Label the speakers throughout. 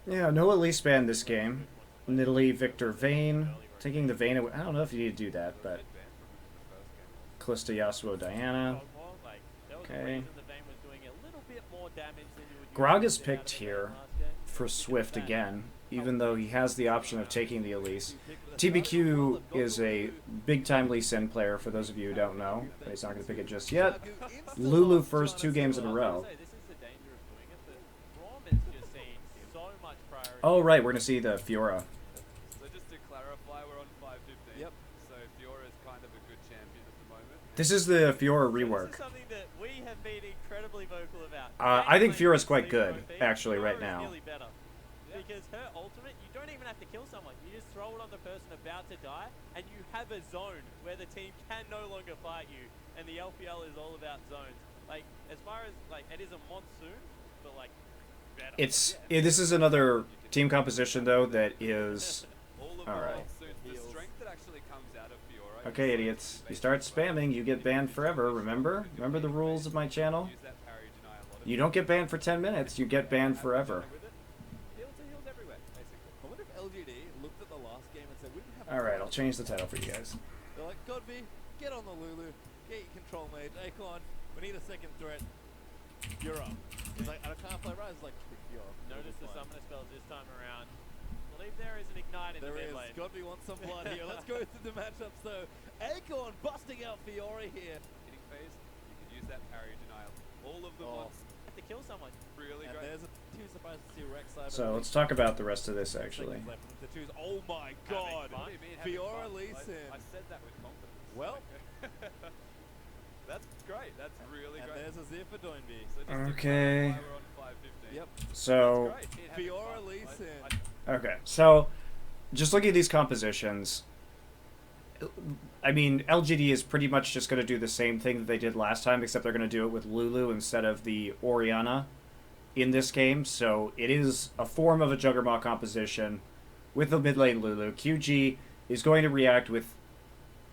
Speaker 1: Yeah, no Elise ban this game. Nidalee, Victor, Vayne. Taking the Vayne away. I don't know if you need to do that, but Callista, Yasuo, Diana. Okay. Grog is picked here for Swift again, even though he has the option of taking the Elise. TBQ is a big-time Lee Sin player, for those of you who don't know. But he's not going to pick it just yet. Lulu first 2 games in a row. Oh, right, we're going to see the Fiora.
Speaker 2: So just to clarify, we're on 5:15. Yep. So Fiora is kind of a good champion at the moment.
Speaker 1: This is the Fiora rework.
Speaker 3: This is something that we have been incredibly vocal about.
Speaker 1: I think Fiora's quite good, actually, right now.
Speaker 3: Because her ultimate, you don't even have to kill someone. You just throw it on the person about to die, and you have a zone where the team can no longer fight you. And the LPL is all about zones. Like, as far as, like, it is a monsoon, but, like, better.
Speaker 1: This is another team composition, though, that is... Alright. Okay, idiots. You start spamming, you get banned forever, remember? Remember the rules of my channel? You don't get banned for 10 minutes, you get banned forever. Alright, I'll change the title for you guys.
Speaker 4: They're like, Godby, get on the Lulu, get your control mage, Acorn, we need a second threat. You're up. He's like, I can't play right, it's like, you're up.
Speaker 3: Notice the summoner spells this time around. I believe there is an ignite in the mid lane.
Speaker 4: Godby wants some blood here. Let's go through the matchups though. Acorn busting out Fiora here.
Speaker 2: Hitting phase, you can use that parry denial. All of them
Speaker 3: Have to kill someone.
Speaker 2: Really
Speaker 4: and
Speaker 2: great.
Speaker 4: There's too surprised to see Rex side.
Speaker 1: So let's talk about the rest of this, actually.
Speaker 4: Oh my god! Fiora Lee Sin.
Speaker 2: I said that with confidence.
Speaker 4: Well,
Speaker 2: that's great. That's really
Speaker 4: and
Speaker 2: great.
Speaker 4: there's a Zir for Doinby.
Speaker 2: So
Speaker 1: okay.
Speaker 2: We're on 5:15.
Speaker 4: Yep.
Speaker 1: So...
Speaker 4: Fiora Lee Sin.
Speaker 1: Okay, so just looking at these compositions, I mean, LGD is pretty much just going to do the same thing that they did last time, except they're going to do it with Lulu instead of the Orianna in this game. So it is a form of a Juggernaut composition with the mid lane Lulu. QG is going to react with...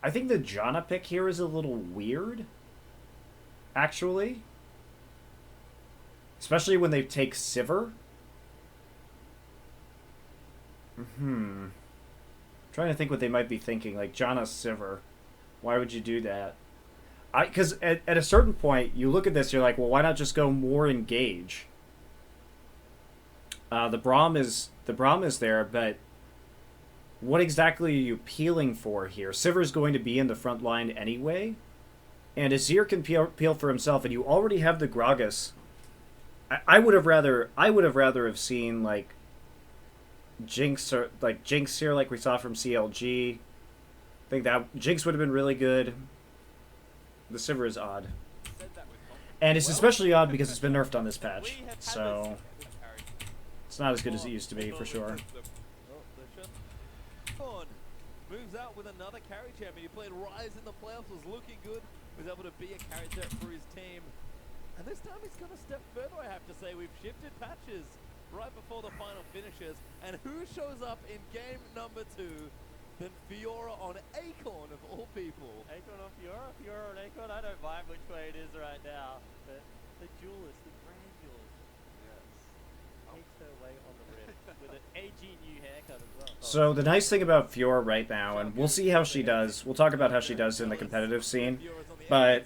Speaker 1: I think the Janna pick here is a little weird, actually. Especially when they take Sivir. Trying to think what they might be thinking, like Janna Sivir. Why would you do that? Because at a certain point, you look at this, you're like, well, why not just go more engage? The Braum is there, but what exactly are you peeling for here? Sivir's going to be in the front line anyway, and Azir can peel for himself, and you already have the Gragas. I would have rather have seen like Jinx or like Jinx here, like we saw from CLG. I think that Jinx would have been really good. The Sivir is odd, and it's especially odd because it's been nerfed on this patch, so it's not as good as it used to be for sure.
Speaker 4: Moves out with another carry champion. He played Rise in the playoffs, was looking good, was able to be a carry threat for his team. And this time he's gone a step further, I have to say. We've shifted patches right before the final finishes. And who shows up in game number 2 than Fiora on Acorn, of all people?
Speaker 3: Acorn on Fiora? Fiora on Acorn? I don't mind which way it is right now. But the duelist, the grand duelist, takes her way on the rim with an AG new haircut as well.
Speaker 1: So the nice thing about Fiora right now, and we'll see how she does, we'll talk about how she does in the competitive scene, but,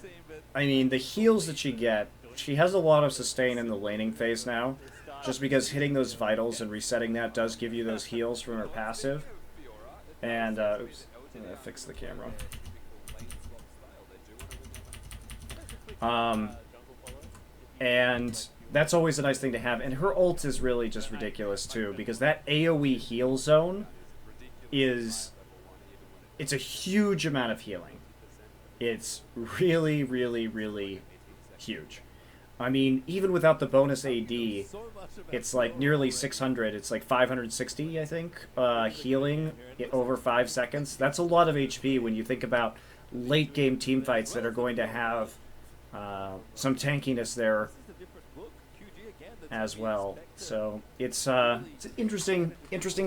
Speaker 1: I mean, the heals that she has a lot of sustain in the laning phase now, just because hitting those vitals and resetting that does give you those heals from her passive. And, oops, I'm gonna fix the camera. And that's always a nice thing to have, and her ult is really just ridiculous too, because that AoE heal zone it's a huge amount of healing. It's really, really, really huge. I mean, even without the bonus AD, it's like nearly 600. It's like 560, I think, healing over 5 seconds. That's a lot of HP when you think about late game team fights that are going to have some tankiness there as well. So it's an interesting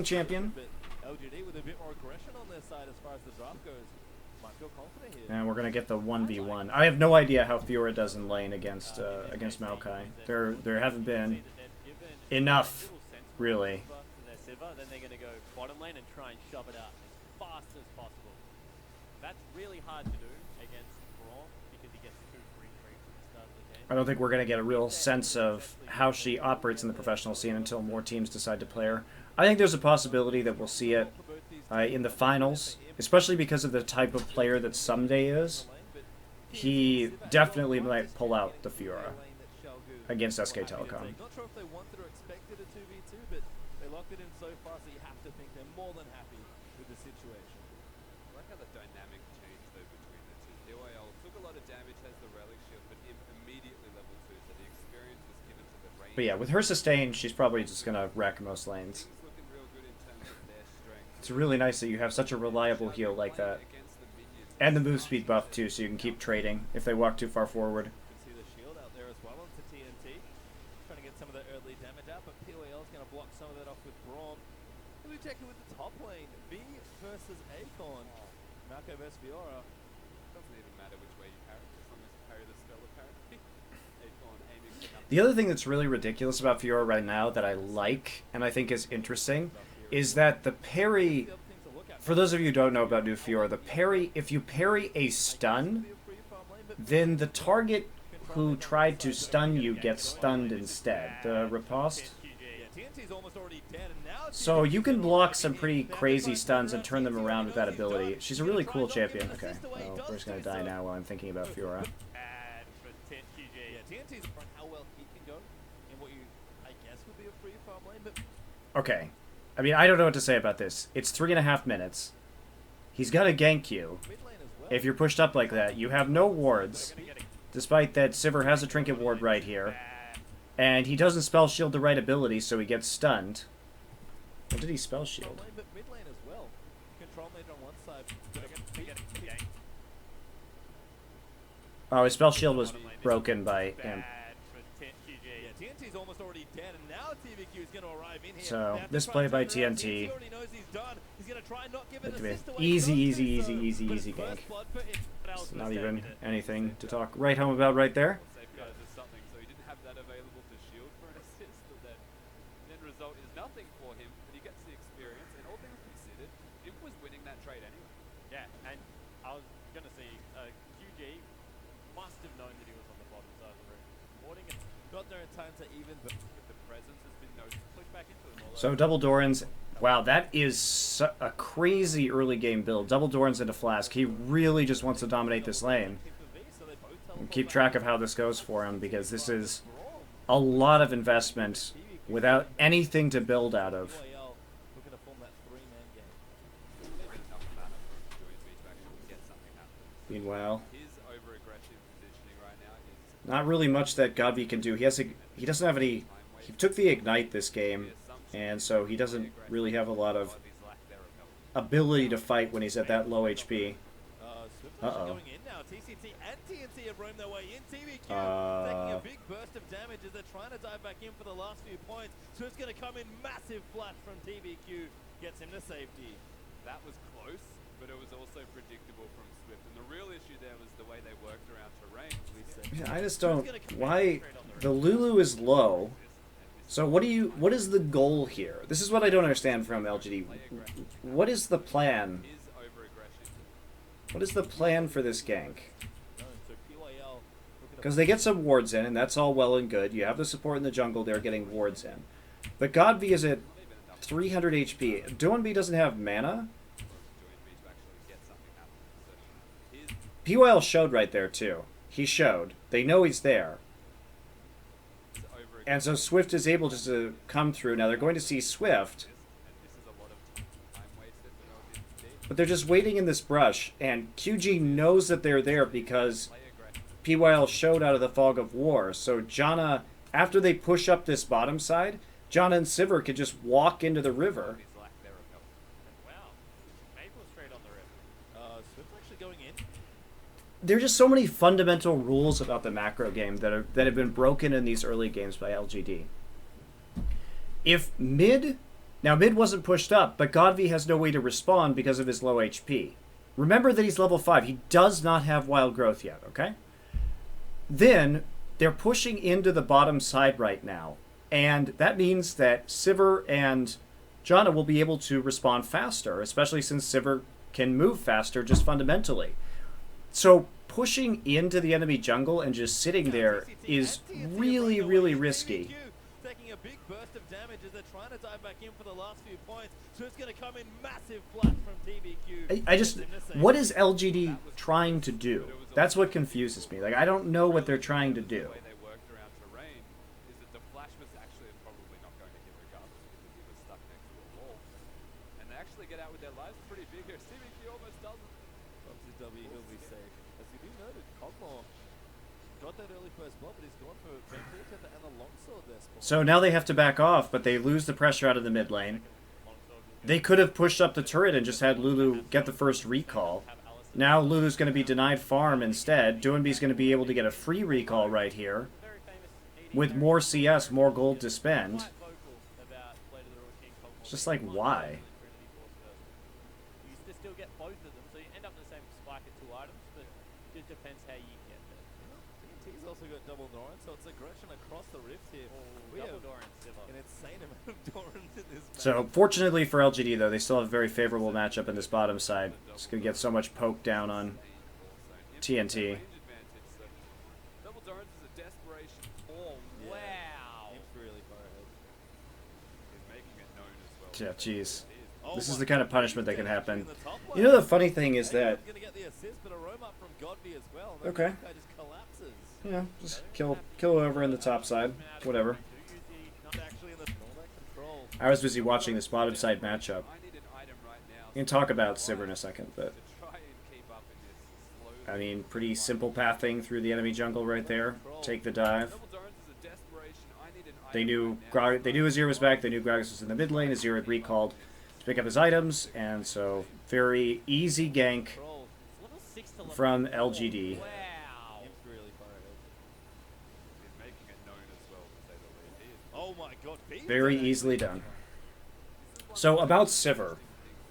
Speaker 1: champion.
Speaker 4: LGD with a bit more aggression on their side as far as the draft goes. Might feel confident here.
Speaker 1: And we're gonna get the 1v1. I have no idea how Fiora does in lane against Maokai. There haven't been enough really.
Speaker 3: And their Sivir, then they're going to go bottom lane and try and shove it out as fast as possible. That's really hard to do against Braum because he gets 2 free creeps at the start of the game.
Speaker 1: I don't think we're going to get a real sense of how she operates in the professional scene until more teams decide to play her. I think there's a possibility that we'll see it in the finals, especially because of the type of player that Someday is. He definitely might pull out the Fiora against SK Telecom.
Speaker 4: Not sure if they wanted or expected a 2v2, but they locked it in so far, so you have to think they're more than happy with the situation.
Speaker 2: I like how the dynamic changed though between the two. PYL took a lot of damage, has the relic shield, but immediately level 2, so the experience was given to the range.
Speaker 1: But yeah, with her sustained, she's probably just going to wreck most lanes.
Speaker 2: Things looking real good in terms of their strength.
Speaker 1: It's really nice that you have such a reliable heal like that. And the move speed buff too, so you can keep trading if they walk too far forward.
Speaker 4: You can see the shield out there as well onto TNT. Trying to get some of the early damage out, but PYL is going to block some of that off with Braum. We'll be checking with the top lane. V versus Acorn. Marco versus Fiora.
Speaker 2: Doesn't even matter which way you carry it, as long as you carry the spell apparently. Acorn aiming for nothing.
Speaker 1: The other thing that's really ridiculous about Fiora right now that I like and I think is interesting is that the parry, for those of you who don't know about new Fiora, the parry, if you parry a stun, then the target who tried to stun you gets stunned instead. The riposte. So you can block some pretty crazy stuns and turn them around with that ability. She's a really cool champion. Okay, well, we're just going to die now while I'm thinking about Fiora.
Speaker 4: TNT's front, how well he can go in what you, I guess, would be a free farm lane, but
Speaker 1: Okay. I mean, I don't know what to say about this. It's 3.5 minutes. He's got to gank you.
Speaker 4: mid lane as well.
Speaker 1: If you're pushed up like that, you have no wards. Despite that, Sivir has a trinket ward right here. And he doesn't spell shield the right ability, so he gets stunned. What did he spell shield?
Speaker 4: Lane, but mid lane as well. Control mage on one side.
Speaker 1: Oh, his spell shield was broken by him.
Speaker 4: Yeah, TNT's almost already dead, and now TVQ is going to arrive in here.
Speaker 1: So,
Speaker 4: Now
Speaker 1: this
Speaker 4: to
Speaker 1: play
Speaker 4: try
Speaker 1: by
Speaker 4: and turn around.
Speaker 1: TNT.
Speaker 4: already knows he's done. He's going to try and not give
Speaker 1: Look
Speaker 4: an
Speaker 1: at me.
Speaker 4: assist away.
Speaker 1: Easy,
Speaker 4: He
Speaker 1: easy,
Speaker 4: does
Speaker 1: easy,
Speaker 4: so,
Speaker 1: easy,
Speaker 4: but
Speaker 1: easy
Speaker 4: first
Speaker 1: gank.
Speaker 4: blood for it.
Speaker 1: It's not even anything to talk right home about right there.
Speaker 2: Safeguard is something, so he didn't have that available to shield for an assist, but then the end result is nothing for him, but he gets the experience, and all things considered, it was winning that trade anyway.
Speaker 3: Yeah, and I was going to say, QG must have known that he was on the bottom side of the room. Warding it.
Speaker 4: Got there in time to even the
Speaker 2: But the presence has been noticed. Click back into him.
Speaker 1: So, double Dorans. Wow, that is a crazy early game build. Double Dorans into Flask. He really just wants to dominate this lane. And keep track of how this goes for him, because this is a lot of investment without anything to build out of.
Speaker 4: PYL looking to form that three-man game.
Speaker 2: enough mana for Joy's Beach to actually get something happen.
Speaker 1: Meanwhile,
Speaker 2: His over-aggressive positioning right now is
Speaker 1: not really much that Godby can do. He doesn't have any. He took the Ignite this game, and so he doesn't really have a lot of
Speaker 2: his lack thereof.
Speaker 1: ability to fight when he's at that low HP.
Speaker 4: Swift
Speaker 1: Uh-oh.
Speaker 4: going in now. TCT and TNT have roamed their way in. TVQ taking a big burst of damage as they're trying to dive back in for the last few points. Swift's going to come in. Massive flash from TVQ. Gets him to safety.
Speaker 2: That was close, but it was also predictable from Swift. And the real issue there was the way they worked around terrain.
Speaker 1: Yeah, I just don't. Why the Lulu is low? So what is the goal here? This is what I don't understand from LGD. What is the plan?
Speaker 2: His over-aggression.
Speaker 1: What is the plan for this gank?
Speaker 4: No, so PYL looking to
Speaker 1: Because they get some wards in, and that's all well and good. You have the support in the jungle; they're getting wards in. But Godby is at 300 HP. Doanby doesn't have mana.
Speaker 2: Joy's Beach to actually get something happen. So his
Speaker 1: PYL showed right there too. He showed. They know he's there.
Speaker 2: over-aggression.
Speaker 1: And so Swift is able just to come through. Now they're going to see Swift,
Speaker 2: And this is a lot of time wasted for no good.
Speaker 1: but they're just waiting in this brush. And QG knows that they're there because
Speaker 2: Play aggressive.
Speaker 1: PYL showed out of the fog of war. So Janna, after they push up this bottom side, Janna and Sivir can just walk into the river.
Speaker 2: His lack thereof helped.
Speaker 3: Wow. Maple straight on the rip.
Speaker 4: Swift actually going in.
Speaker 1: There are just so many fundamental rules about the macro game that have been broken in these early games by LGD. If mid wasn't pushed up, but Godby has no way to respond because of his low HP. Remember that he's level 5. He does not have wild growth yet, okay? Then they're pushing into the bottom side right now, And that means that Sivir and Janna will be able to respond faster, especially since Sivir can move faster just fundamentally. So pushing into the enemy jungle and just sitting there is really, really risky.
Speaker 4: Taking a big burst of damage as they're trying to dive back in for the last few points. So it's going to come in massive flash from TBQ.
Speaker 1: I just, what is LGD trying to do? That's what confuses me. Like, I don't know what they're trying to do.
Speaker 2: The way they worked around terrain is that the flash was actually probably not going to hit regardless because he was stuck next to a wall. And they actually get out with their lives pretty big here. TBQ almost doesn't.
Speaker 4: Obviously, W, he'll be safe. As you do noted, Cogmore got that early first blood, but he's gone for Vampiric and a longsword there.
Speaker 1: So now they have to back off, but they lose the pressure out of the mid lane. They could have pushed up the turret and just had Lulu get the first recall. Now Lulu's going to be denied farm instead. Doinby's going to be able to get a free recall right here. With more CS, more gold to spend. It's just like, why?
Speaker 3: You used to still get both of them, so you end up in the same spike at 2 items, but it just depends how you get there.
Speaker 4: TNT's also got double Doran, so it's aggression across the rift here. We have an insane amount of Dorans in this match.
Speaker 1: So, fortunately for LGD, though, they still have a very favorable matchup in this bottom side. Just going to get so much poke down on TNT.
Speaker 2: Double Dorans is a desperation.
Speaker 3: Oh, wow.
Speaker 4: It's really far ahead.
Speaker 2: He's making it known as well.
Speaker 1: Yeah, jeez.
Speaker 4: Oh
Speaker 1: This is
Speaker 4: my
Speaker 1: the kind of
Speaker 4: God,
Speaker 1: punishment that
Speaker 4: he's
Speaker 1: can
Speaker 4: actually
Speaker 1: happen.
Speaker 4: in the top
Speaker 1: You know,
Speaker 4: lane.
Speaker 1: the funny thing is that...
Speaker 4: He's gonna get the assist, but a roam up from Godby as well. And
Speaker 1: Okay.
Speaker 4: That guy just collapses.
Speaker 1: Yeah, just kill whoever in the top side. Whatever.
Speaker 4: Not actually in the all that control.
Speaker 1: I was busy watching this bottom side matchup.
Speaker 2: I need an item right now.
Speaker 1: We can talk about Sivir in a second, but...
Speaker 2: To try and keep up in this slow.
Speaker 1: I mean, pretty simple pathing through the enemy jungle right there. Take the dive.
Speaker 2: Double Dorans is a desperation. I need an
Speaker 1: They
Speaker 2: item
Speaker 1: knew
Speaker 2: right now.
Speaker 1: they knew Azir was back. They knew Gragas was in the mid lane. Azir had recalled to pick up his items, and so very easy gank
Speaker 4: Control.
Speaker 3: Level 6 to level
Speaker 1: from
Speaker 3: 4.
Speaker 1: LGD.
Speaker 3: Wow.
Speaker 4: It's really far ahead.
Speaker 2: He's making it known as well, to say the least. He is
Speaker 4: Oh my God. Beast
Speaker 1: Very
Speaker 4: damage.
Speaker 1: easily done. So about Sivir.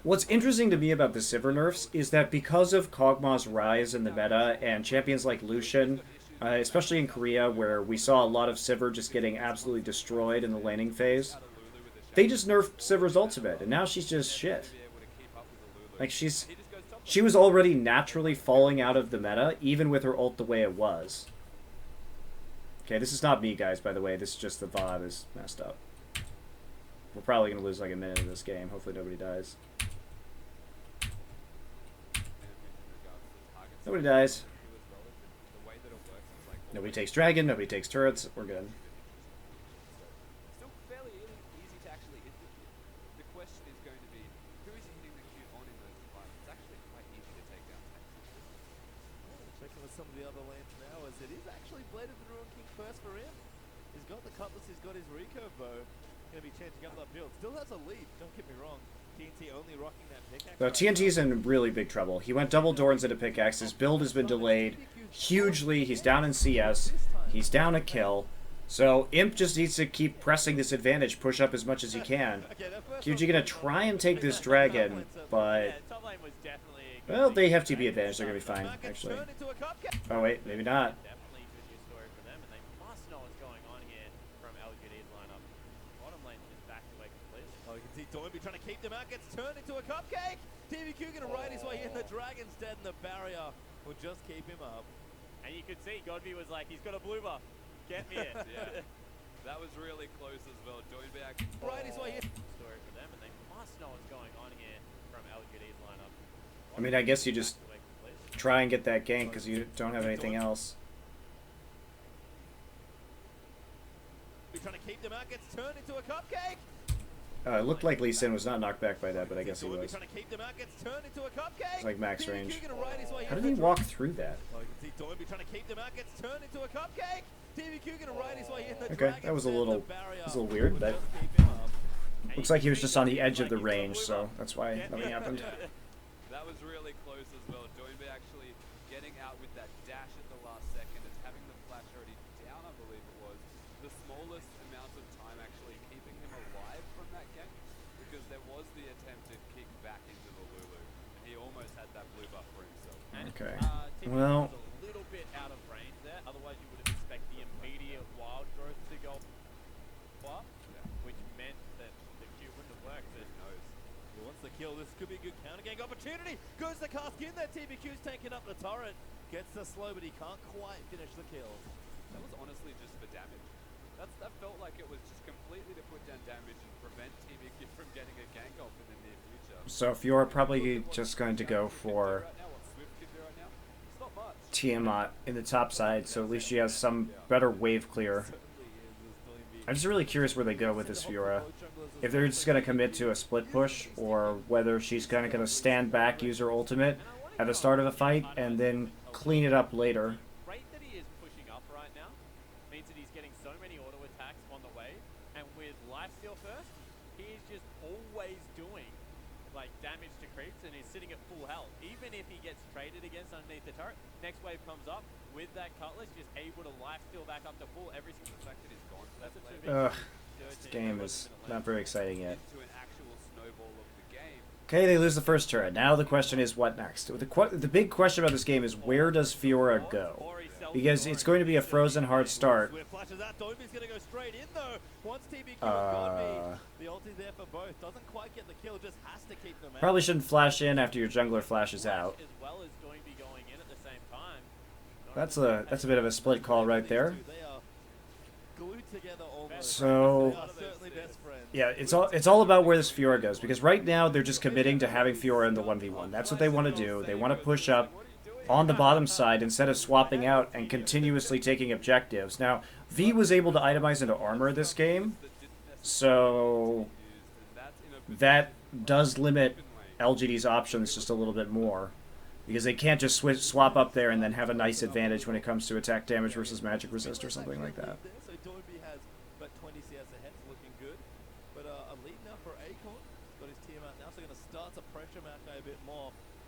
Speaker 1: What's interesting to me about the Sivir nerfs is that because of Kog'Maw's rise in the meta and champions like Lucian, especially in Korea where we saw a lot of Sivir just getting absolutely destroyed in the laning phase, they just nerfed Sivir's ultimate, and now she's just shit. Like, she was already naturally falling out of the meta, even with her ult the way it was. Okay, this is not me, guys, by the way. This is just the VOD is messed up. We're probably going to lose like a minute of this game. Hopefully nobody dies. Nobody dies. Nobody takes dragon, nobody takes turrets. We're good.
Speaker 2: still fairly easy to actually hit the Q. The question is going to be, who is hitting the Q on in those fights? It's actually quite easy to take down tanks.
Speaker 4: Checking with some of the other lanes now, as it is actually Blade of the Ruin King first for him. He's got the Cutlass, he's got his recurve bow. Going to be changing up that build. Still has a lead, don't get me wrong. TNT only rocking that pickaxe.
Speaker 1: So TNT's in really big trouble. He went double Dorns into pickaxe. His build has been delayed hugely. He's down in CS. He's down a kill. So Imp just needs to keep pressing this advantage, push up as much as he can. QG gonna try and take this dragon, but
Speaker 3: Yeah, top lane was definitely a good
Speaker 1: well,
Speaker 3: thing.
Speaker 1: they have TP advantage. They're gonna be fine, actually. Oh wait, maybe not.
Speaker 3: Definitely good news story for them, and they must know what's going on here from LGD's lineup. Bottom lane is back away completely.
Speaker 4: Oh, you can see Doinby trying to keep them out, gets turned into a cupcake. TVQ going to ride his way in. The dragon's dead, and the barrier will just keep him up.
Speaker 3: And you could see Godby was like, he's got a blue buff. Get me it.
Speaker 2: Yeah. That was really close as well. Joined back.
Speaker 4: Ride his way in.
Speaker 3: Story for them, and they must know what's going on here from LGD's lineup.
Speaker 1: I mean, I guess you just
Speaker 3: Back away completely.
Speaker 1: try and get that gank because you don't have anything else.
Speaker 4: Trying to keep them out, gets turned into a cupcake.
Speaker 1: It looked like Lee Sin was not knocked back by that, but I guess he
Speaker 4: Doinby
Speaker 1: was.
Speaker 4: trying to keep them out, gets turned into a cupcake.
Speaker 1: It's like max
Speaker 4: TVQ
Speaker 1: range.
Speaker 4: gonna ride his way
Speaker 1: How
Speaker 4: in.
Speaker 1: did he
Speaker 4: The
Speaker 1: walk through that?
Speaker 4: Oh, you can see Doinby trying to keep them out, gets turned into a cupcake. TVQ gonna ride his way in. The
Speaker 1: Okay, that was a little weird, but looks like he was just on the edge of the range, so that's why nothing happened.
Speaker 2: That was really close as well. Joinby actually getting out with that dash at the last second and having the flash already down, I believe it was. The smallest amount of time actually keeping him alive from that gank, because there was the attempted kick back into the Lulu, and he almost had that blue buff for himself.
Speaker 1: Okay.
Speaker 3: TVQ
Speaker 1: Well,
Speaker 3: was a little bit out of range there. Otherwise, you would have expected the immediate wild growth to go far.
Speaker 4: this could be a good counter gang opportunity. Goes the cask in there. TBQ's taking up the turret. Gets the slow, but he can't quite finish the kill.
Speaker 2: That was honestly just for damage. That felt like it was just completely to put down damage and prevent TBQ from getting a gank off in the near future.
Speaker 1: So Fiora probably just going to go for Tiamat in the top side, so at least she has some better wave clear. I'm just really curious where they go with this Fiora. If they're just going to commit to a split push, or whether she's kind of going to stand back, use her ultimate at the start of the fight, and then clean it up later.
Speaker 3: The rate that he is pushing up right now means that he's getting so many auto attacks on the way, and with lifesteal first, he is just always doing like damage to creeps and is sitting at full health. Even if he gets traded against underneath the turret, next wave comes up with that cutlass, just able to lifesteal back up to full every single fact that he's gone. That's a 2v.
Speaker 1: This game is not very exciting yet.
Speaker 2: To an actual snowball of the game.
Speaker 1: Okay, they lose the first turret. Now the question is, what next? The big question about this game is, where does Fiora go? Because it's going to be a frozen hard start. Probably shouldn't flash in after your jungler flashes out. That's a bit of a split call right there. So yeah, it's all about where this Fiora goes, because right now they're just committing to having Fiora in the 1v1. That's what they want to do. They want to push up on the bottom side instead of swapping out and continuously taking objectives. Now, V was able to itemize into armor this game, so that does limit LGD's options just a little bit more, because they can't just swap up there and then have a nice advantage when it comes to attack damage versus magic resist or something like that.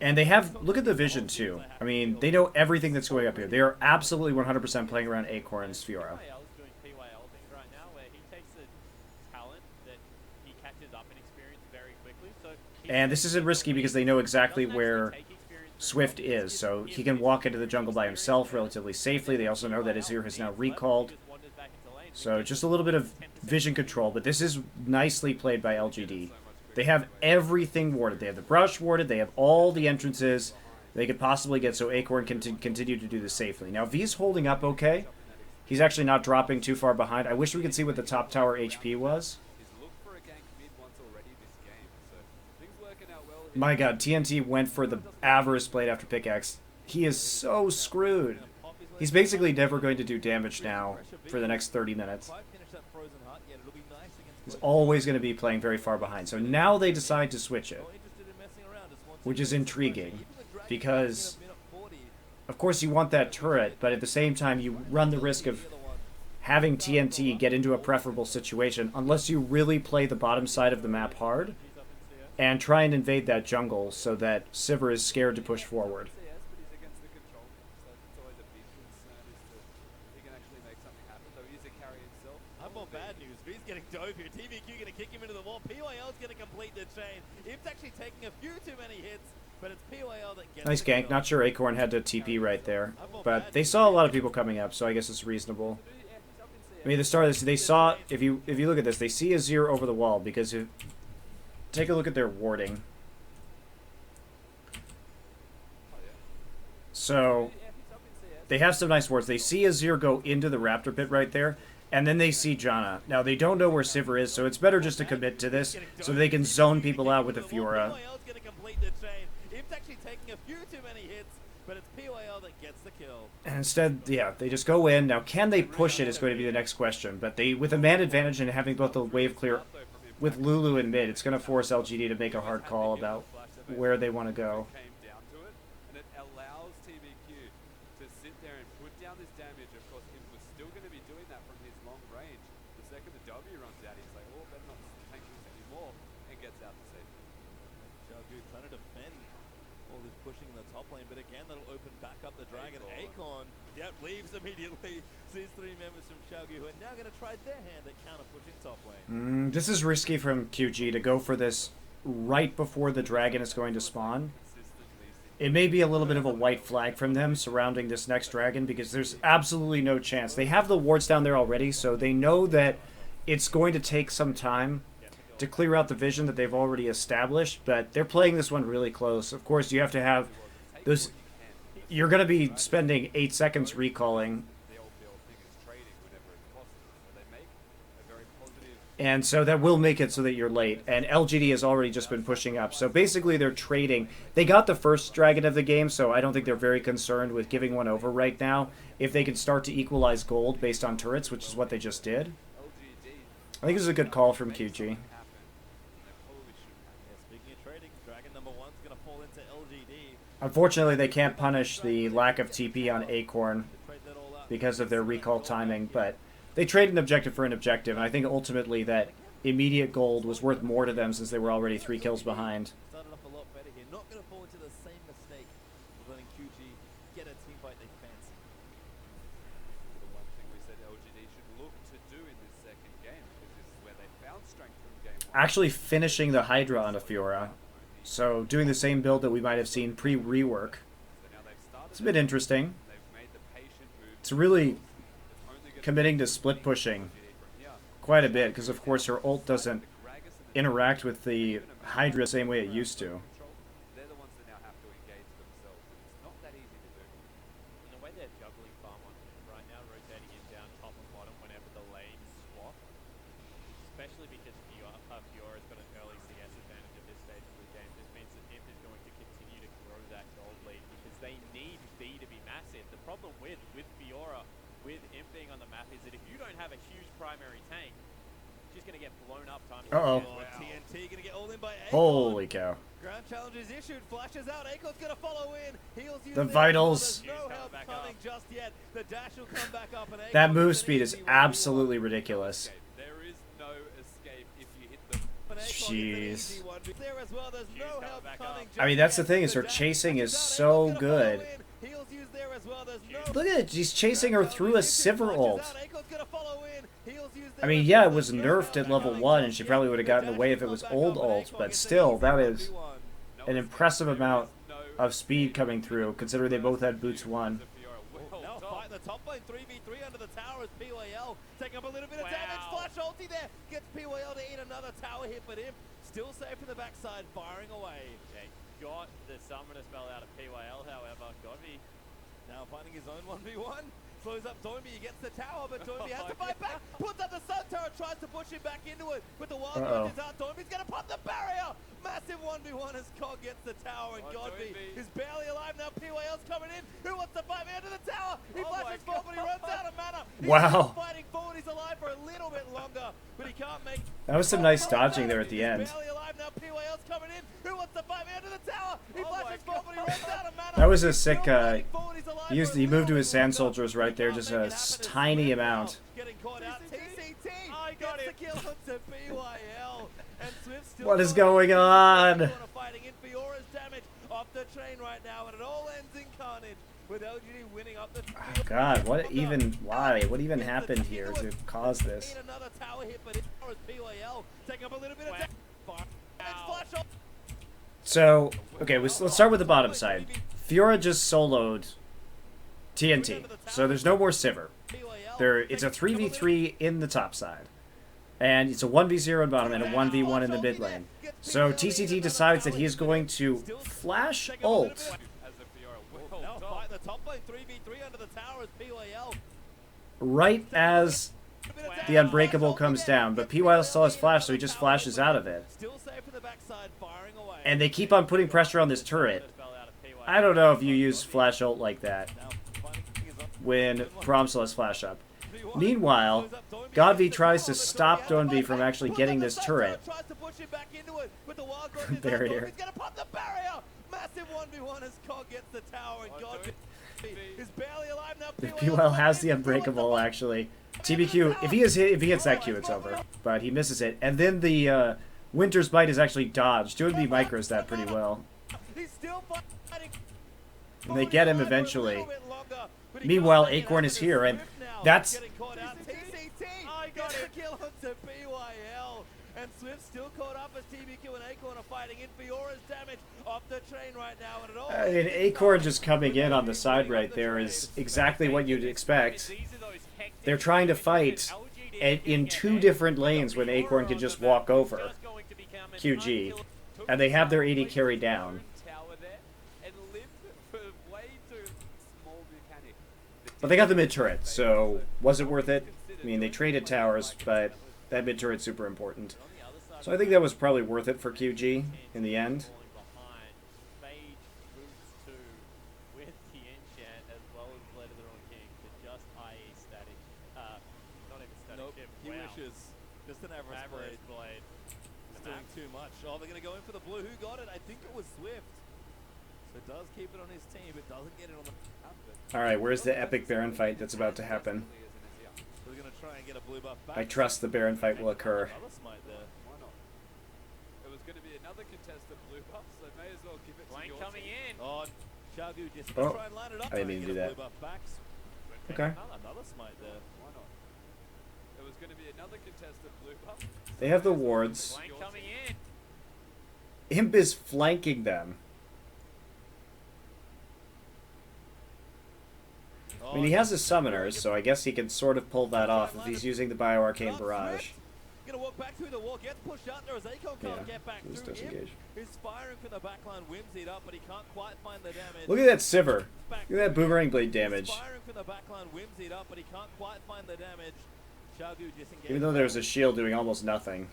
Speaker 1: And they have, look at the vision too. I mean, they know everything that's going up here. They are absolutely 100% playing around Acorn's Fiora. And this isn't risky because they know exactly where Swift is, so he can walk into the jungle by himself relatively safely. They also know that Azir has now recalled. So just a little bit of vision control, but this is nicely played by LGD. They have everything warded. They have the brush warded. They have all the entrances they could possibly get, so Acorn can continue to do this safely. Now, V's holding up okay. He's actually not dropping too far behind. I wish we could see what the top tower HP was. My god, TNT went for the Avarice Blade after pickaxe. He is so screwed. He's basically never going to do damage now for the next 30 minutes. He's always going to be playing very far behind. So now they decide to switch it, which is intriguing, because of course you want that turret, but at the same time you run the risk of having TNT get into a preferable situation unless you really play the bottom side of the map hard and try and invade that jungle so that Sivir is scared to push forward.
Speaker 4: Bad news. V's getting dove here. TVQ going to kick him into the wall. PYL's going to complete the chain. Imp's actually taking a few too many hits, but it's PYL that gets
Speaker 1: nice gank. Not sure Acorn had to TP right there, but they saw a lot of people coming up, so I guess it's reasonable. I mean, the start of this, they saw, if you look at this, they see Azir over the wall, because if, take a look at their warding. So they have some nice wards. They see Azir go into the Raptor pit right there, and then they see Janna. Now, they don't know where Sivir is, so it's better just to commit to this so they can zone people out with the Fiora. And instead, yeah, they just go in. Now, can they push it is going to be the next question. But they, with a man advantage and having both the wave clear with Lulu in mid, it's going to force LGD to make a hard call about where they want to go.
Speaker 4: Leaves immediately. Sees three members from Xiaogu who are now going to try their hand at counter pushing top lane.
Speaker 1: This is risky from QG to go for this right before the dragon is going to spawn. It may be a little bit of a white flag from them surrounding this next dragon, because there's absolutely no chance. They have the wards down there already, so they know that it's going to take some time to clear out the vision that they've already established, but they're playing this one really close. Of course, you have to have those. You're going to be spending 8 seconds recalling. And so that will make it so that you're late. And LGD has already just been pushing up. So basically they're trading. They got the first dragon of the game, so I don't think they're very concerned with giving one over right now. If they can start to equalize gold based on turrets, which is what they just did. I think this is a good call from QG.
Speaker 4: Speaking of trading, dragon number 1's going to fall into LGD.
Speaker 1: Unfortunately, they can't punish the lack of TP on Acorn because of their recall timing, but they trade an objective for an objective, and I think ultimately that immediate gold was worth more to them since they were already 3 kills behind.
Speaker 4: Started off a lot better here. Not going to fall into the same mistake of letting QG get a team fight they fancy.
Speaker 2: The one thing we said LGD should look to do in this second game, because this is where they found strength from game 1.
Speaker 1: Actually finishing the Hydra on a Fiora. So doing the same build that we might have seen pre-rework. It's a bit interesting. It's really committing to split pushing quite a bit, because of course her ult doesn't interact with the Hydra the same way it used to.
Speaker 2: They're the ones that now have to engage themselves. It's not that easy to do.
Speaker 3: And the way they're juggling farm on right now, rotating in down top and bottom whenever the lanes swap, especially because Fiora's got an early CS advantage at this stage of the game, this means that Imp is going to continue to grow that gold lead because they need B to be massive. The problem with Fiora, with Imp being on the map, is that if you don't have a huge primary tank, she's going to get blown up time.
Speaker 1: Uh-oh.
Speaker 4: TNT going to get all in by Acorn.
Speaker 1: Holy cow.
Speaker 4: Ground challenge is issued, flashes out, Acorn's going to follow in. Heals you
Speaker 1: The
Speaker 4: there.
Speaker 1: vitals.
Speaker 4: There's no help coming just yet. The dash will come back up and
Speaker 1: That
Speaker 4: Acorn
Speaker 1: move
Speaker 4: with an
Speaker 1: speed is
Speaker 4: easy 1v1.
Speaker 1: absolutely ridiculous.
Speaker 2: There is no escape if you hit them.
Speaker 4: But Acorn gets an easy
Speaker 1: Jeez.
Speaker 4: 1v1. There as well, there's no help coming
Speaker 1: I mean, that's the thing, is her chasing is so good.
Speaker 4: Heals used there as well, there's no
Speaker 1: Look at it, she's chasing her through a Sivir ult.
Speaker 4: Acorn's gonna follow in. Heals used
Speaker 1: I
Speaker 4: there
Speaker 1: mean,
Speaker 4: as
Speaker 1: yeah,
Speaker 4: well,
Speaker 1: it was
Speaker 4: there's no
Speaker 1: nerfed at
Speaker 4: help
Speaker 1: level
Speaker 4: coming
Speaker 1: 1,
Speaker 4: just
Speaker 1: and she probably
Speaker 4: yet.
Speaker 1: would have gotten
Speaker 4: The
Speaker 1: away
Speaker 4: dash
Speaker 1: if it
Speaker 4: will
Speaker 1: was
Speaker 4: come back
Speaker 1: old
Speaker 4: up and
Speaker 1: ult,
Speaker 4: Acorn
Speaker 1: but
Speaker 4: gets an
Speaker 1: still,
Speaker 4: easy
Speaker 1: that is
Speaker 4: 1v1.
Speaker 1: an impressive amount of speed coming through, considering they both had boots 1.
Speaker 4: Now fight the top lane, 3v3 under the tower as PYL taking up a little bit of damage.
Speaker 3: Wow.
Speaker 4: Flash ulti there, gets PYL to eat another tower hit, but Imp still safe in the backside, firing away.
Speaker 3: They got the summoner spell out of PYL, however. Godby
Speaker 4: Now finding his own 1v1. Slows up Doinby, he gets the tower, but Doinby has to fight back. Puts up the sun turret, tries to push him back into it. But the wild
Speaker 1: Uh-oh.
Speaker 4: gun is out. Doinby's going to pop the barrier. Massive 1v1 as Cog gets the tower, and Godby
Speaker 2: Doinby.
Speaker 4: is barely alive now. PYL's coming in. Who wants to fight me under the tower? He
Speaker 3: Oh
Speaker 4: flashes
Speaker 3: my
Speaker 4: forward, but he runs out of mana. He's
Speaker 1: Wow.
Speaker 4: still fighting forward. He's alive for a little bit longer, but he can't make.
Speaker 1: That was some nice dodging there at the
Speaker 4: He's
Speaker 1: end.
Speaker 4: barely alive now. PYL's coming in. Who wants to fight me under the tower? He flashes forward, but he runs out of mana.
Speaker 1: That was a
Speaker 4: He's
Speaker 1: sick,
Speaker 4: still fighting forward. He's alive for a
Speaker 1: he moved to
Speaker 4: little
Speaker 1: his
Speaker 4: bit
Speaker 1: sand
Speaker 4: longer,
Speaker 1: soldiers right
Speaker 4: but
Speaker 1: there,
Speaker 4: he
Speaker 1: just
Speaker 4: can't
Speaker 1: a
Speaker 4: make it happen. It's
Speaker 1: tiny
Speaker 4: Swift now
Speaker 1: amount.
Speaker 4: Getting caught out. TCT
Speaker 3: I got
Speaker 4: gets
Speaker 3: it.
Speaker 4: the kill onto BYL. And Swift still
Speaker 1: What is
Speaker 4: going
Speaker 1: going on?
Speaker 4: Fighting in Fiora's damage off the train right now, and it all ends in carnage with LGD winning up the.
Speaker 1: Oh, God, what even happened here to cause this?
Speaker 4: Need another tower hit, but it's PYL taking up a little bit of damage. Flash off.
Speaker 1: So, okay, let's start with the bottom side. Fiora just soloed TNT, so there's no more Sivir. It's a 3v3 in the top side. And it's a 1v0 in bottom and a 1v1 in the mid lane. So TCT decides that he is going to flash ult
Speaker 2: As a Fiora.
Speaker 4: Now fight the top lane, 3v3 under the tower as PYL.
Speaker 1: right as the Unbreakable comes down. But PYL still has flash, so he just flashes out of it.
Speaker 4: Still safe in the backside, firing away.
Speaker 1: And they keep on putting pressure on this turret. I don't know if you use flash ult like that
Speaker 4: Now finding his own
Speaker 1: when Promsel has flash up. Meanwhile, Godby tries to stop Doinby from actually getting this turret. Barrier.
Speaker 4: He's gonna pop the barrier. Massive 1v1 as Cog gets the tower, and Godby is barely alive now.
Speaker 1: PYL has the Unbreakable, actually. TBQ, if he hits that Q, it's over. But he misses it. And then the Winter's Bite is actually dodged. Doinby micros that pretty well.
Speaker 4: He's still fighting.
Speaker 1: And they get him eventually. Meanwhile, Acorn is here, and that's...
Speaker 4: I got a kill onto BYL, and Swift still caught up as TBQ and Acorn are fighting in Fiora's damage off the train right now, and it all.
Speaker 1: I mean, Acorn just coming in on the side right there is exactly what you'd expect. They're trying to fight in two different lanes when Acorn can just walk over. QG, and they have their AD carry down. But they got the mid turret, so was it worth it? I mean, they traded towers, but that mid turret's super important. So I think that was probably worth it for QG in the end.
Speaker 4: Just an average blade. It's doing too much. Oh, they're going to go in for the blue. Who got it? I think it was Swift. So it does keep it on his team, but doesn't get it on the...
Speaker 1: Alright, where's the epic Baron fight that's about to happen?
Speaker 4: We're going to try and get a blue buff back.
Speaker 1: I trust the Baron fight will occur.
Speaker 2: It was going to be another contested blue buff, so may as well give it to your
Speaker 3: coming
Speaker 2: team.
Speaker 3: in.
Speaker 4: Oh, Chagu just
Speaker 1: Oh,
Speaker 4: try and line it up.
Speaker 1: I didn't mean to do that.
Speaker 4: Blue buff back.
Speaker 1: Okay.
Speaker 4: Another smite there.
Speaker 2: Why not? It was going to be another contested blue buff.
Speaker 1: They have the wards.
Speaker 3: Blank coming in.
Speaker 1: Imp is flanking them. I mean, he has his summoners, so I guess he can sort of pull that off if he's using the Bioarcane Barrage.
Speaker 4: Gonna walk back through the wall, gets pushed out there as Akon can't get back
Speaker 1: just
Speaker 4: through him.
Speaker 1: disengage.
Speaker 4: He's firing from the backline, whimsied up, but he can't quite find the damage.
Speaker 1: Look at that Sivir. Look at that Boomerang Blade damage.
Speaker 4: He's firing from the backline, whimsied up, but he can't quite find the damage. Chagu disengaged.
Speaker 1: Even though there's a shield doing almost nothing.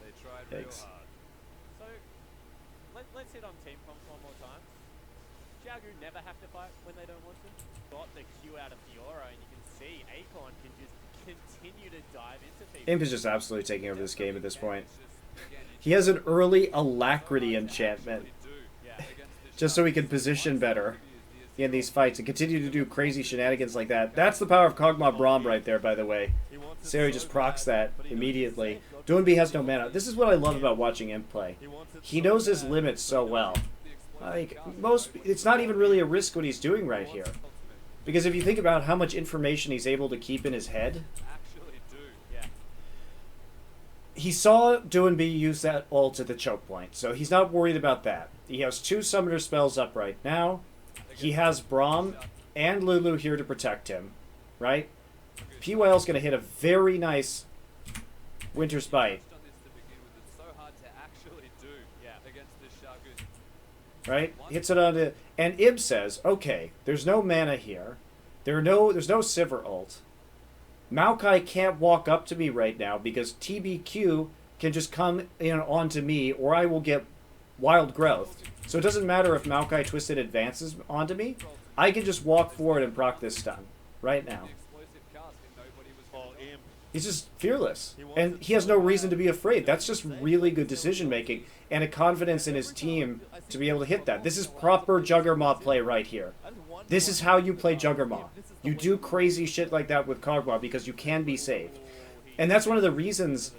Speaker 2: They tried real
Speaker 1: Yikes.
Speaker 2: hard.
Speaker 3: So, let's hit on team comps one more time. Chagu never have to fight when they don't want to. Got the Q out of Fiora, and you can see Akon can just continue to dive into people.
Speaker 1: Imp is just absolutely taking over this game at this point. He has an early Alacrity enchantment, just so he can position better in these fights and continue to do crazy shenanigans like that. That's the power of Kog'Maw Braum right there, by the way. Sari just procs that immediately. Doinb has no mana. This is what I love about watching Imp play. He knows his limits so well. Like, it's not even really a risk what he's doing right here. Because if you think about how much information he's able to keep in his head, he saw Doinb use that ult at the choke point, so he's not worried about that. He has 2 summoner spells up right now. He has Braum and Lulu here to protect him, right? PYL's going to hit a very nice Winter's Bite, right? Hits it onto... And Ib says, okay, there's no mana here. There's no Sivir ult. Maokai can't walk up to me right now because TBQ can just come in onto me or I will get wild growth. So it doesn't matter if Maokai Twisted advances onto me. I can just walk forward and proc this stun right now. He's just fearless. And he has no reason to be afraid. That's just really good decision making and a confidence in his team to be able to hit that. This is proper Juggernaut play right here. This is how you play Juggernaut. You do crazy shit like that with Kog'Maw because you can be saved. And that's one of the reasons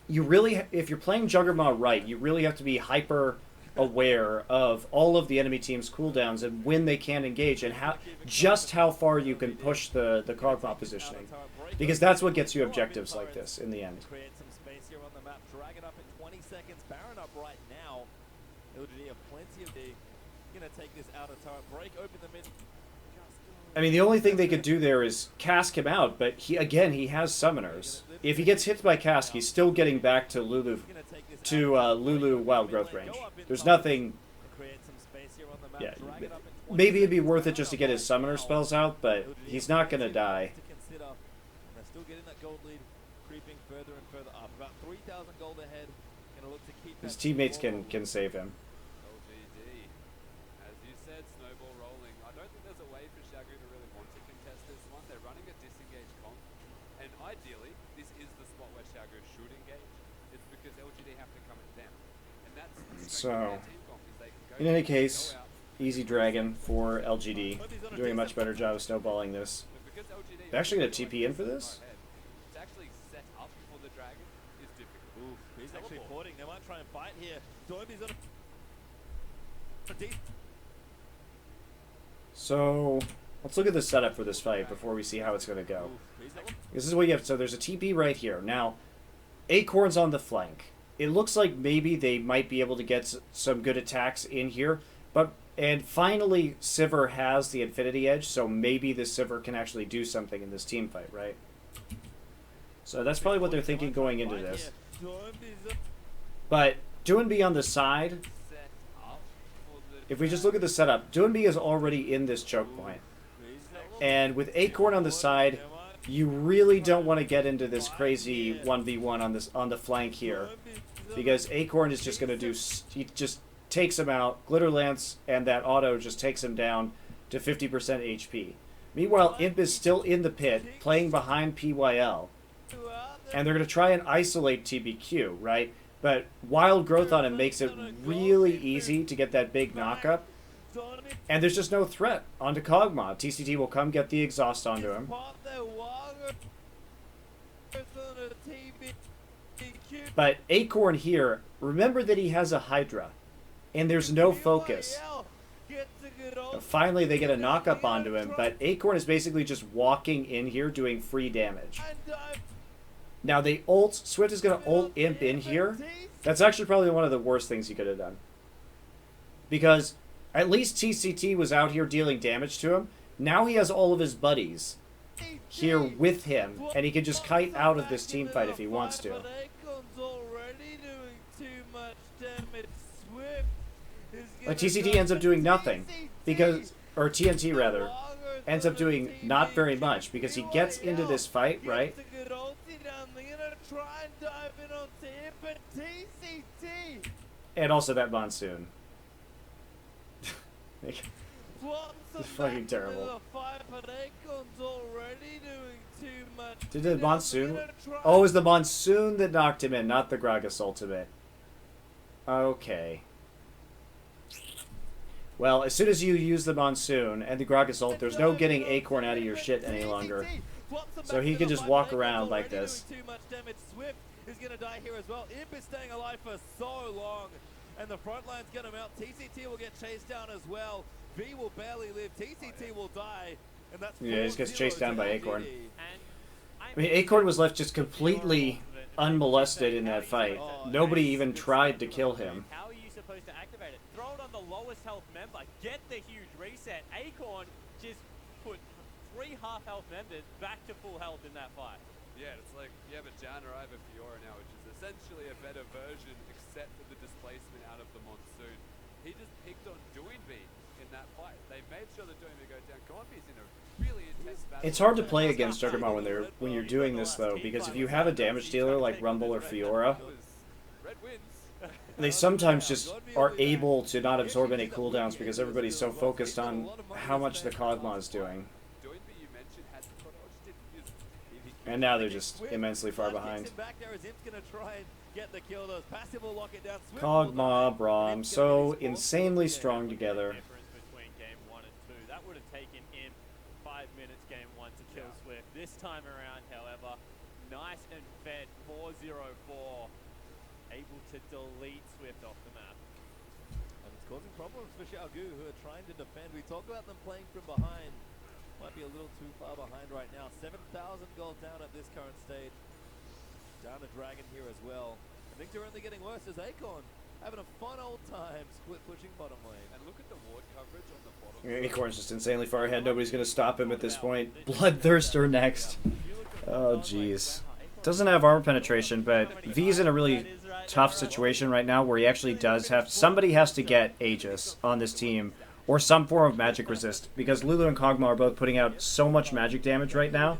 Speaker 1: you really, if you're playing Juggernaut right, you really have to be hyper aware of all of the enemy team's cooldowns and when they can engage and just how far you can push the Kog'Maw positioning. Because that's what gets you objectives like this in the end.
Speaker 4: Create some space here on the map. Drag it up in 20 seconds. Baron up right now. LGD have plenty of the... Gonna take this outer turret. Break open the mid.
Speaker 1: I mean, the only thing they could do there is cask him out, but he has summoners. If he gets hit by cask, he's still getting back to Lulu wild growth range. There's nothing. Yeah, maybe it'd be worth it just to get his summoner spells out, but he's not gonna die.
Speaker 4: They're still getting that gold lead, creeping further and further up. About 3,000 gold ahead. Gonna look to keep
Speaker 1: His teammates can save him.
Speaker 2: LGD, as you said, snowball rolling. I don't think there's a way for Chagu to really want to contest this one. They're running a disengaged comp, and ideally, this is the spot where Chagu should engage. It's because LGD have to come at them, and that's the strength of their team comp, is they can go
Speaker 1: In any case, easy dragon for LGD. Doing a much better job of snowballing this. They're actually going to TP in for this?
Speaker 2: To actually set up for the dragon is difficult.
Speaker 4: Ooh, he's actually porting. They might try and fight here. Doinb's on a deep.
Speaker 1: So, let's look at the setup for this fight before we see how it's going to go. This is what you have. So there's a TP right here. Now, Acorn's on the flank. It looks like maybe they might be able to get some good attacks in here. And finally, Sivir has the Infinity Edge, so maybe this Sivir can actually do something in this team fight, right? So that's probably what they're thinking going into this. But Doinby on the side,
Speaker 2: Set up for the
Speaker 1: if we just look at the setup, Doinby is already in this choke point. And with Acorn on the side, you really don't want to get into this crazy 1v1 on the flank here. Because Acorn is just going to do... He just takes him out. Glitter Lance and that auto just takes him down to 50% HP. Meanwhile, Imp is still in the pit, playing behind PYL. And they're going to try and isolate TBQ, right? But Wild Growth on him makes it really easy to get that big knockup. And there's just no threat onto Kog'Maw. TCT will come get the exhaust onto him. But Acorn here, remember that he has a Hydra. And there's no focus. Finally, they get a knock-up onto him, but Acorn is basically just walking in here doing free damage. Now, they ult. Swift is going to ult Imp in here. That's actually probably one of the worst things he could have done. Because at least TCT was out here dealing damage to him. Now he has all of his buddies here with him, and he can just kite out of this team fight if he wants to. But TCT ends up doing nothing, because, or TNT rather, ends up doing not very much, because he gets into this fight, right? And also that Monsoon. It's fucking terrible. Did the Monsoon? Oh, it was the Monsoon that knocked him in, not the Gragas ultimate. Okay. Well, as soon as you use the Monsoon and the Gragas ult, there's no getting Acorn out of your shit any longer. So he can just walk around like this.
Speaker 4: Swift is going to die here as well. Imp is staying alive for so long, and the front line's going to melt. TCT will get chased down as well. V will barely live. TCT will die, and that's
Speaker 1: yeah, he just gets chased down by Acorn.
Speaker 3: And
Speaker 1: I mean, Acorn was left just completely unmolested in that fight. Nobody even tried to kill him.
Speaker 3: How are you supposed to activate it? Throw it on the lowest health member. Get the huge reset. Acorn just put 3 half-health members back to full health in that fight.
Speaker 2: Yeah, it's like you have a Jan or I have a Fiora now, which is essentially a better version, except for the displacement out of the Monsoon. He just picked on Doinby in that fight. They made sure that Doinby goes down. Doinby's in a really intense battle.
Speaker 1: It's hard to play against Juggernaut when you're doing this though, because if you have a damage dealer like Rumble or Fiora,
Speaker 2: Red wins.
Speaker 1: they sometimes just are able to not absorb any cooldowns because everybody's so focused on how much the Kog'Maw is doing.
Speaker 2: Doinby, you mentioned, had the protocol, just didn't use it.
Speaker 1: And now they're just immensely far behind. Kog'Maw, Braum, so insanely strong together.
Speaker 3: Difference between game 1 and 2. That would have taken Imp 5 minutes game 1 to kill Swift. This time around, however, nice and fed 4-0-4, able to delete Swift off the map.
Speaker 4: And it's causing problems for Xiaogu, who are trying to defend. We talk about them playing from behind. Might be a little too far behind right now. 7,000 gold down at this current stage. Down to Dragon here as well. I think they're only getting worse as Acorn having a fun old time split pushing bottom lane.
Speaker 2: And look at the ward coverage on the bottom.
Speaker 1: Acorn's just insanely far ahead. Nobody's going to stop him at this point. Bloodthirster next. Oh, jeez. Doesn't have armor penetration, but V's in a really tough situation right now where he actually does have... Somebody has to get Aegis on this team or some form of magic resist, because Lulu and Kog'Maw are both putting out so much magic damage right now,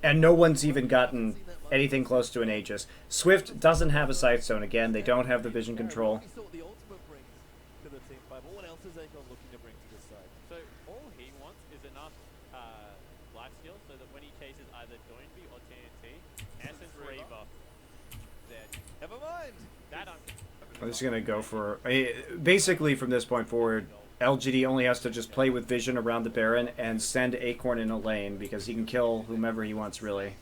Speaker 1: and no one's even gotten anything close to an Aegis. Swift doesn't have a Sight Stone again. They don't have the vision control.
Speaker 4: We saw what the ultimate brings to the team fight, but what else is Acorn looking to bring to this side?
Speaker 3: So all he wants is enough life steal so that when he chases either Doinby or TNT, Essence Reaver, dead.
Speaker 4: Never mind.
Speaker 3: That
Speaker 1: I'm just going to go for... basically, from this point forward, LGD only has to just play with vision around the Baron and send Acorn in a lane, because he can kill whomever he wants, really.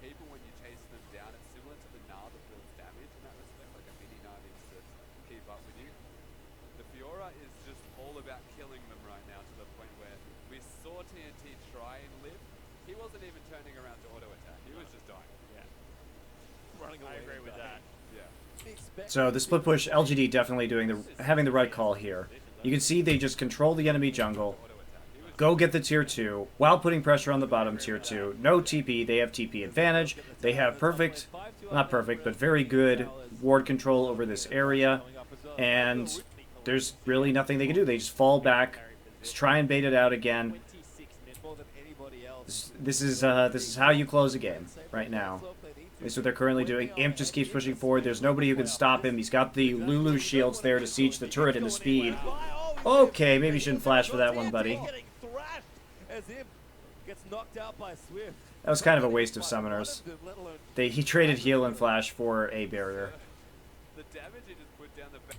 Speaker 2: People, when you chase them down, it's similar to the Gnar that builds damage in that respect, like a mini Gnar needs to keep up with you. The Fiora is just all about killing them right now, to the point where we saw TNT try and live. He wasn't even turning around to auto attack, he was just dying.
Speaker 3: Yeah.
Speaker 4: Running away.
Speaker 3: I agree with that.
Speaker 2: Yeah.
Speaker 1: So the split push, LGD definitely having the right call here. You can see they just control the enemy jungle, go get the tier 2, while putting pressure on the bottom tier 2. No TP, they have TP advantage. They have perfect, not perfect, but very good ward control over this area, and there's really nothing they can do. They just fall back, just try and bait it out again. This is how you close a game right now. This is what they're currently doing. Imp just keeps pushing forward. There's nobody who can stop him. He's got the Lulu shields there to siege the turret into speed. Okay, maybe you shouldn't flash for that one, buddy. That was kind of a waste of summoners. He traded heal and flash for a barrier.
Speaker 2: The damage he just put down the back.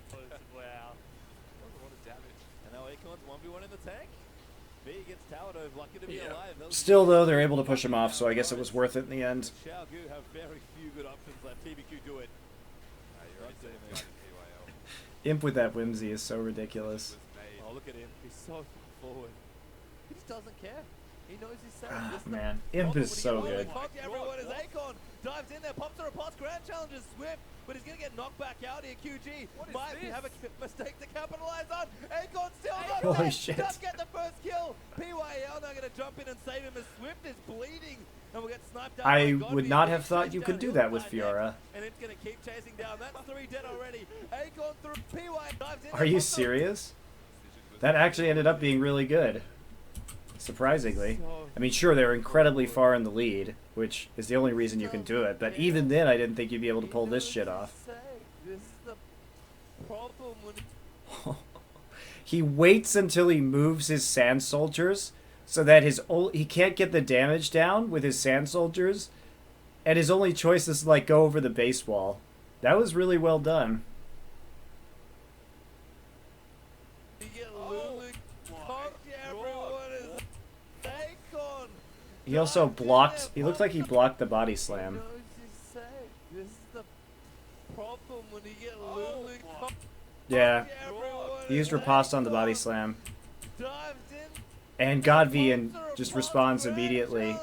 Speaker 2: Wow. That was a lot of damage.
Speaker 4: And now Acorn's 1v1 in the tank. B gets towered over, lucky to be alive.
Speaker 1: Still, though, they're able to push him off, so I guess it was worth it in the end.
Speaker 4: Xiaogu have very few good options left. TBQ do it.
Speaker 2: You're right there, man.
Speaker 1: Imp with that whimsy is so ridiculous.
Speaker 4: Oh, look at him. He's so forward. He just doesn't care. He knows he's safe.
Speaker 1: Ah,
Speaker 4: This is
Speaker 1: man. Imp is so good.
Speaker 4: Everyone is Acorn. Dives in there, pops a repulse. Grand challenges Swift, but he's going to get knocked back out here. QG might have a mistake to capitalize on. Acorn still not
Speaker 1: Holy
Speaker 4: dead.
Speaker 1: shit.
Speaker 4: Does get the first kill. PYL now going to jump in and save him as Swift is bleeding. And we'll get sniped out.
Speaker 1: I
Speaker 4: by
Speaker 1: would
Speaker 4: Godby.
Speaker 1: not
Speaker 4: He's
Speaker 1: have thought
Speaker 4: chasing
Speaker 1: you
Speaker 4: down
Speaker 1: could do
Speaker 4: Hill
Speaker 1: that with
Speaker 4: by
Speaker 1: Fiora.
Speaker 4: next, and it's going to keep chasing down. That's 3 dead already. Acorn through. PY dives in.
Speaker 1: Are you serious? That actually ended up being really good. Surprisingly. I mean, sure, they're incredibly far in the lead, which is the only reason you can do it, but even then I didn't think you'd be able to pull this shit off.
Speaker 4: This is the problem when
Speaker 1: He waits until he moves his sand soldiers so that he can't get the damage down with his sand soldiers, and his only choice is to like go over the base wall. That was really well done.
Speaker 4: you get Lulu cocked, everyone is Acorn.
Speaker 1: He also blocked. He looked like he blocked the body
Speaker 4: He
Speaker 1: slam.
Speaker 4: knows he's safe. This is the problem when you get Lulu cocked.
Speaker 1: Yeah,
Speaker 4: Everyone
Speaker 1: he used
Speaker 4: is
Speaker 1: riposte on the body
Speaker 4: Acorn.
Speaker 1: slam,
Speaker 4: Dives in.
Speaker 1: and Godvian just responds immediately.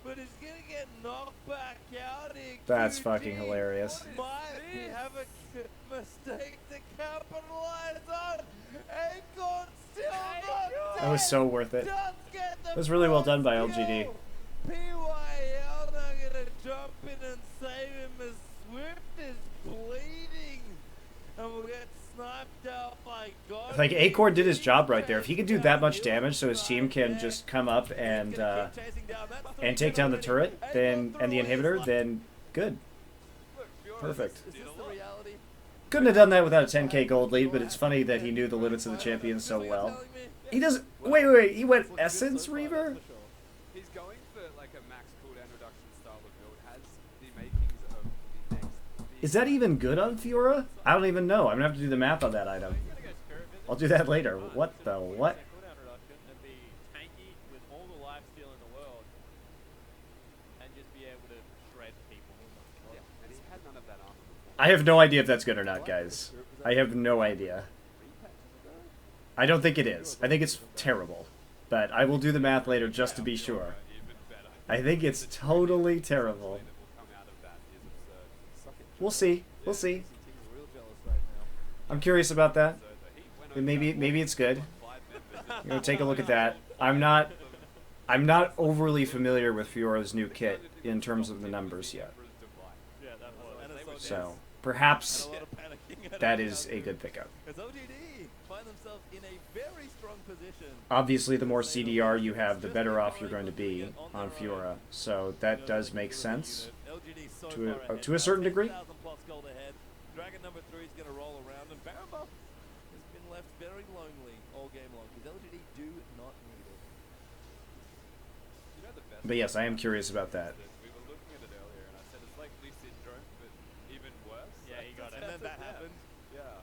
Speaker 4: But he's gonna get knocked back out here.
Speaker 1: That's
Speaker 4: QG
Speaker 1: fucking hilarious.
Speaker 4: Might have a mistake to capitalize on. Acorn still not
Speaker 1: That was so worth it.
Speaker 4: It
Speaker 1: was really well done by LGD.
Speaker 4: PYL now gonna jump in and save him as Swift is bleeding. And we'll get sniped out by God.
Speaker 1: Like, Acorn did his job right there. If he could do that much damage so his team can just come up and take down the turret then and the inhibitor, then good. Perfect.
Speaker 4: Is this the reality?
Speaker 1: Couldn't have done that without a 10k gold lead, but it's funny that he knew the limits of the champions so well. He doesn't... Wait, he went Essence Reaver?
Speaker 2: He's going for like a max cooldown reduction style of build. Has the makings of the next.
Speaker 1: Is that even good on Fiora? I don't even know. I'm gonna have to do the math on that item. I'll do that later. What the what?
Speaker 3: Cooldown reduction and be tanky with all the lifesteal in the world and just be able to shred people.
Speaker 2: Yeah, and he had none of that armor before.
Speaker 1: I have no idea if that's good or not, guys. I have no idea. I don't think it is. I think it's terrible. But I will do the math later just to be sure.
Speaker 2: Even better.
Speaker 1: I think it's totally terrible.
Speaker 2: That will come out of that is absurd.
Speaker 1: We'll see. We'll see.
Speaker 4: Team's real jealous right now.
Speaker 1: I'm curious about that.
Speaker 2: So the Heat went over
Speaker 1: Maybe it's good.
Speaker 2: 5 members.
Speaker 1: I'm gonna take a look at that. I'm not overly familiar with Fiora's new kit in terms of the numbers yet.
Speaker 3: Yeah, that was.
Speaker 1: So perhaps
Speaker 4: And a lot of panicking at
Speaker 1: that
Speaker 4: it.
Speaker 1: is a good pickup.
Speaker 4: As LGD find themselves in a very strong position.
Speaker 1: Obviously, the more CDR you have, the better off you're going to be on Fiora. So that does make sense.
Speaker 4: LGD so
Speaker 1: To a-
Speaker 4: far ahead
Speaker 1: to a certain
Speaker 4: now,
Speaker 1: degree.
Speaker 4: 10,000 plus gold ahead. Dragon number 3 is going to roll around, and Baramba has been left very lonely all game long because LGD do not need it.
Speaker 2: You know the best
Speaker 1: But yes, I am curious about that.
Speaker 2: we were looking at it earlier, and I said it's like Lee syndrome, but even worse.
Speaker 3: Yeah, he got it.
Speaker 4: And then that
Speaker 2: Yeah.
Speaker 4: happened.
Speaker 2: Yeah.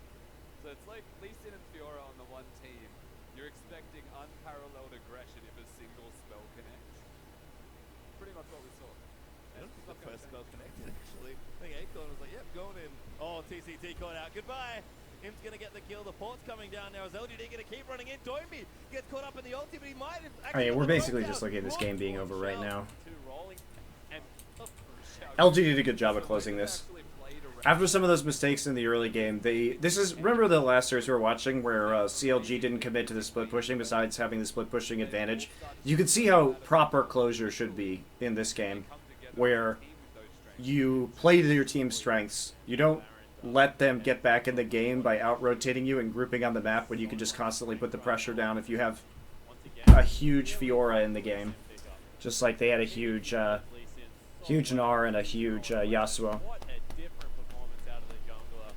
Speaker 2: So it's like Lee Sin and Fiora on the one team. You're expecting unparalleled aggression if a single spell connects. Pretty much what we saw.
Speaker 4: I don't think
Speaker 2: It's not
Speaker 4: the
Speaker 2: gonna
Speaker 4: first
Speaker 2: change.
Speaker 4: spell connected actually. I think Acorn was like, yep, going in. Oh, TCT caught out. Goodbye. Im's going to get the kill. The port's coming down now. Is LGD going to keep running in? Doimby gets caught up in the ulti, but he might have
Speaker 1: I
Speaker 4: actually
Speaker 1: mean,
Speaker 4: got
Speaker 1: we're
Speaker 4: the
Speaker 1: basically
Speaker 4: knockdown.
Speaker 1: just looking at this game being over right now.
Speaker 3: Two rolling and
Speaker 1: LG did a good job of closing this. After some of those mistakes in the early game, remember the last series we were watching where CLG didn't commit to the split pushing besides having the split pushing advantage? You can see how proper closure should be in this game, where you play to your team's strengths. You don't let them get back in the game by out-rotating you and grouping on the map when you can just constantly put the pressure down if you have a huge Fiora in the game. Just like they had a huge huge Gnar and a huge Yasuo.
Speaker 3: What a different performance out of the jungler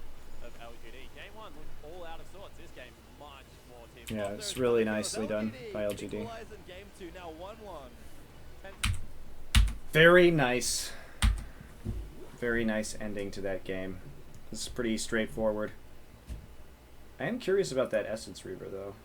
Speaker 3: of LGD. Game 1 looked all out of sorts. This game, much more team.
Speaker 1: Yeah, it's really nicely done by LGD.
Speaker 4: Equalize in game 2, now 1-1.
Speaker 1: Very nice. Very nice ending to that game. This is pretty straightforward. I am curious about that Essence Reaver, though.